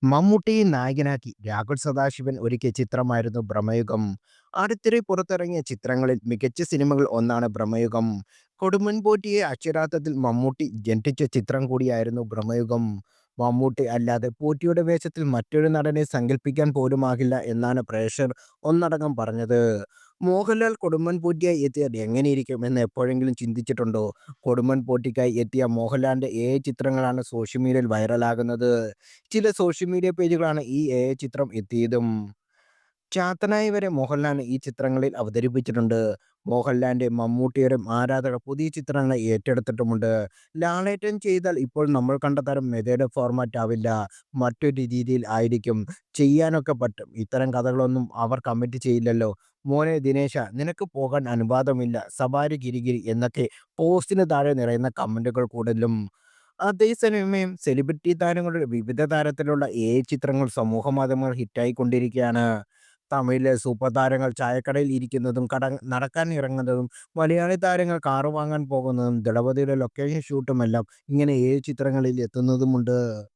മമ്മൂട്ടിയെ നായകനാക്കി രാഘവ് സദാശിവൻ ഒരുക്കിയ ചിത്രമായിരുന്നു ഭ്രമയുഗം. അടുത്തിടെ പുറത്തിറങ്ങിയ ചിത്രങ്ങളിൽ മികച്ച സിനിമകൾ ഒന്നാണ് ഭ്രമയുഗം. കൊടുമൺ പോറ്റിയെ അക്ഷരാർത്ഥത്തിൽ മമ്മൂട്ടി ജനിച്ച ചിത്രം കൂടിയായിരുന്നു ഭ്രമയുഗം. മമ്മൂട്ടി അല്ലാതെ പോറ്റിയുടെ വേഷത്തിൽ മറ്റൊരു നടനെ സങ്കല്പിക്കാൻ പോലുമാകില്ല എന്നാണ് പ്രേക്ഷകർ ഒന്നടങ്കം പറഞ്ഞത്. മോഹൻലാൽ കൊടുമ്മൻ പോറ്റിയായി എത്തിയാൽ എങ്ങനെയിരിക്കും എന്ന് എപ്പോഴെങ്കിലും ചിന്തിച്ചിട്ടുണ്ടോ? കൊടുമ്മൻ പോറ്റിക്കായി എത്തിയ മോഹൻലാലിന്റെ ചിത്രങ്ങളാണ് സോഷ്യൽ മീഡിയയിൽ വൈറലാകുന്നത്. ചില സോഷ്യൽ മീഡിയ പേജുകളാണ് ഈ ചിത്രം എത്തിയതും. ചാത്തനായി വരെ മോഹൻലാലിനെ ഈ ചിത്രങ്ങളിൽ അവതരിപ്പിച്ചിട്ടുണ്ട്. മോഹൻലാലിന്റെയും മമ്മൂട്ടിയുടെയും ആരാധകർ പുതിയ ചിത്രങ്ങളെ ഏറ്റെടുത്തിട്ടുമുണ്ട്. ലാലേട്ടൻ ചെയ്താൽ ഇപ്പോൾ നമ്മൾ കണ്ട തരം മെതേഡ് ഫോർമാറ്റ് ആവില്ല. മറ്റൊരു രീതിയിൽ ആയിരിക്കും. ചെയ്യാനൊക്കെ പറ്റും. ഇത്തരം കഥകളൊന്നും അവർ കമ്മിറ്റ് ചെയ്യില്ലല്ലോ. മോനെ ദിനേശ, നിനക്ക് പോകാൻ അനുവാദമില്ല. സവാരി ഗിരിഗിരി എന്നൊക്കെ പോസ്റ്റിന് താഴെ നിറയുന്ന കമന്റുകൾ കൂടുതലും. അതേസമയം സെലിബ്രിറ്റി താരങ്ങളുടെ വിവിധ തരത്തിലുള്ള ചിത്രങ്ങൾ സമൂഹമാധ്യമങ്ങളിൽ ഹിറ്റായിക്കൊണ്ടിരിക്കുകയാണ്. തമിഴിലെ സൂപ്പർ താരങ്ങൾ ചായക്കടയിൽ ഇരിക്കുന്നതും നടക്കാൻ ഇറങ്ങുന്നതും മലയാളി താരങ്ങൾ കാറ് വാങ്ങാൻ പോകുന്നതും ദളപതിയുടെ ലൊക്കേഷൻ ഷൂട്ടുമെല്ലാം ഇങ്ങനെ ചിത്രങ്ങളിൽ എത്തുന്നതുമുണ്ട്.